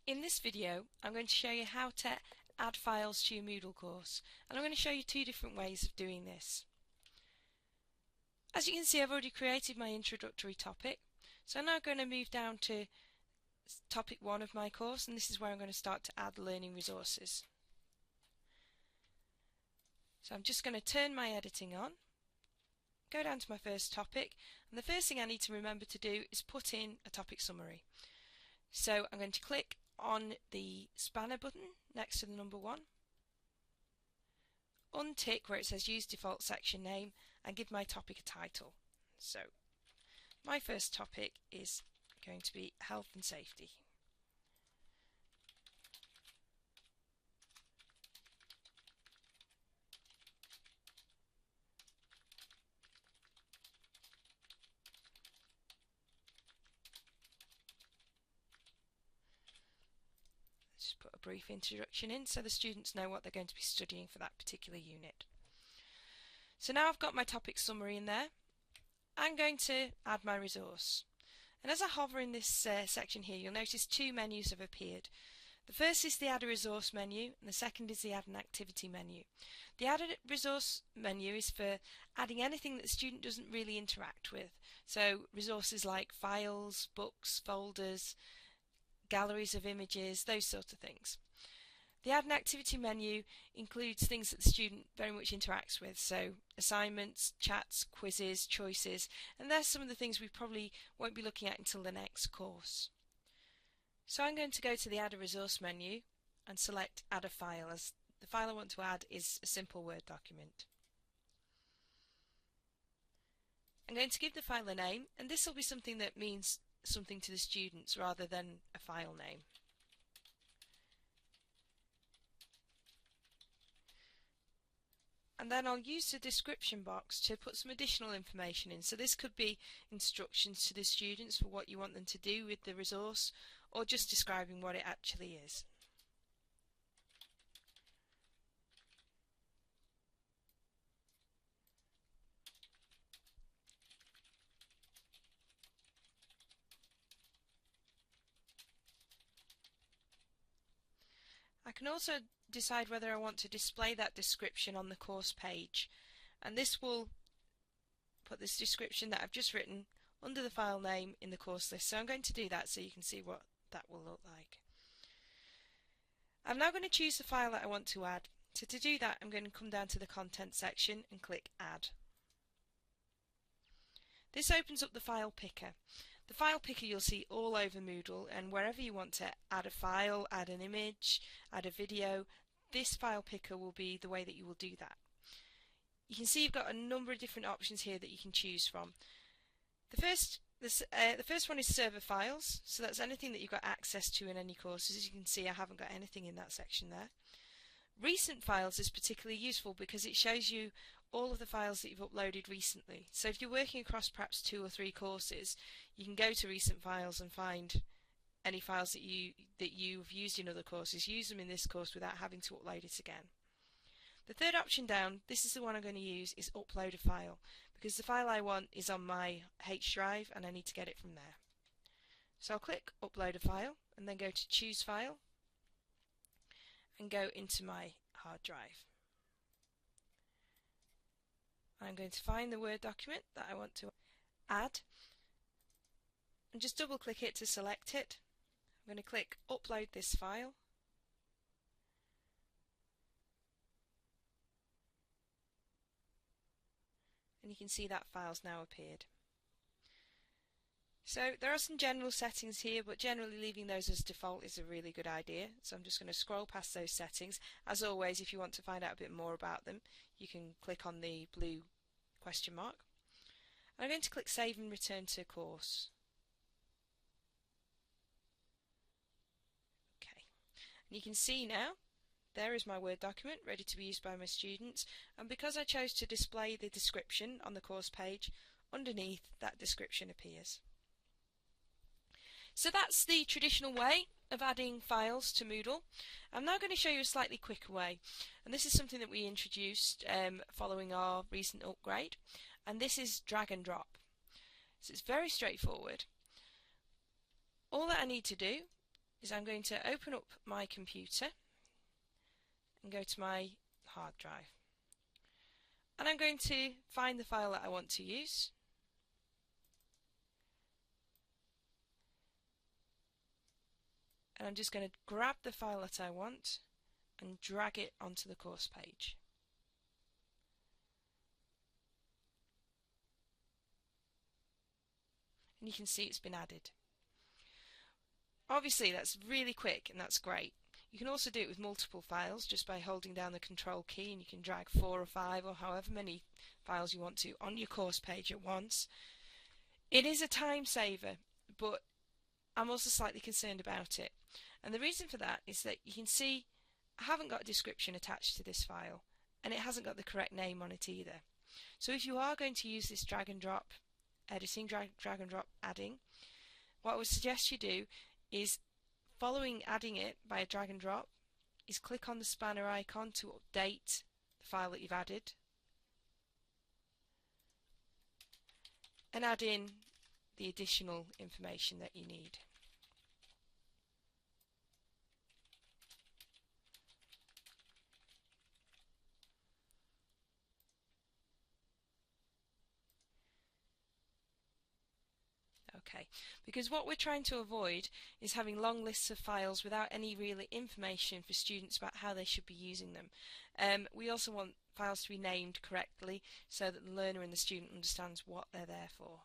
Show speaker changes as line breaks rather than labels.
In this video, I'm going to show you how to add files to your Moodle course, and I'm going to show you two different ways of doing this. As you can see, I've already created my introductory topic, so I'm now going to move down to topic 1 of my course, and this is where I'm going to start to add learning resources. So I'm just going to turn my editing on, go down to my first topic, and the first thing I need to remember to do is put in a topic summary. So I'm going to click on the spanner button next to the number 1, untick where it says use default section name, and give my topic a title. So my first topic is going to be health and safety. Just put a brief introduction in so the students know what they're going to be studying for that particular unit. So now I've got my topic summary in there, I'm going to add my resource. And as I hover in this section here, you'll notice two menus have appeared. The first is the Add a Resource menu, and the second is the Add an Activity menu. The Add a Resource menu is for adding anything that the student doesn't really interact with. So resources like files, books, folders, galleries of images, those sorts of things. The Add an Activity menu includes things that the student very much interacts with, so assignments, chats, quizzes, choices, and there's some of the things we probably won't be looking at until the next course. So I'm going to go to the Add a Resource menu and select Add a File, as the file I want to add is a simple Word document. I'm going to give the file a name, and this will be something that means something to the students rather than a file name. And then I'll use the description box to put some additional information in. So this could be instructions to the students for what you want them to do with the resource, or just describing what it actually is. I can also decide whether I want to display that description on the course page, and this will put this description that I've just written under the file name in the course list. So I'm going to do that so you can see what that will look like. I'm now going to choose the file that I want to add. So to do that, I'm going to come down to the content section and click Add. This opens up the file picker. The file picker you'll see all over Moodle, and wherever you want to add a file, add an image, add a video, this file picker will be the way that you will do that. You can see you've got a number of different options here that you can choose from. The first one is server files, so that's anything that you've got access to in any courses. As you can see, I haven't got anything in that section there. Recent files is particularly useful because it shows you all of the files that you've uploaded recently. So if you're working across perhaps 2 or 3 courses, you can go to recent files and find any files that you've used in other courses, use them in this course without having to upload it again. The third option down, this is the one I'm going to use, is upload a file, because the file I want is on my H drive and I need to get it from there. So I'll click upload a file and then go to choose file and go into my hard drive. I'm going to find the Word document that I want to add and just double click it to select it. I'm going to click upload this file. And you can see that file's now appeared. So there are some general settings here, but generally leaving those as default is a really good idea. So I'm just going to scroll past those settings. As always, if you want to find out a bit more about them, you can click on the blue question mark. And I'm going to click Save and Return to Course. Okay, and you can see now there is my Word document ready to be used by my students, and because I chose to display the description on the course page, underneath that description appears. So that's the traditional way of adding files to Moodle. I'm now going to show you a slightly quicker way, and this is something that we introduced following our recent upgrade, and this is drag and drop. So it's very straightforward. All that I need to do is I'm going to open up my computer and go to my hard drive. And I'm going to find the file that I want to use. And I'm just going to grab the file that I want and drag it onto the course page. And you can see it's been added. Obviously that's really quick and that's great. You can also do it with multiple files just by holding down the control key, and you can drag 4 or 5 or however many files you want to on your course page at once. It is a time saver, but I'm also slightly concerned about it. And the reason for that is that you can see I haven't got a description attached to this file, and it hasn't got the correct name on it either. So if you are going to use this drag and drop editing, drag and drop adding, what I would suggest you do is, following adding it by a drag and drop, is click on the spanner icon to update the file that you've added and add in the additional information that you need. Okay, because what we're trying to avoid is having long lists of files without any real information for students about how they should be using them. We also want files to be named correctly so that the learner and the student understands what they're there for.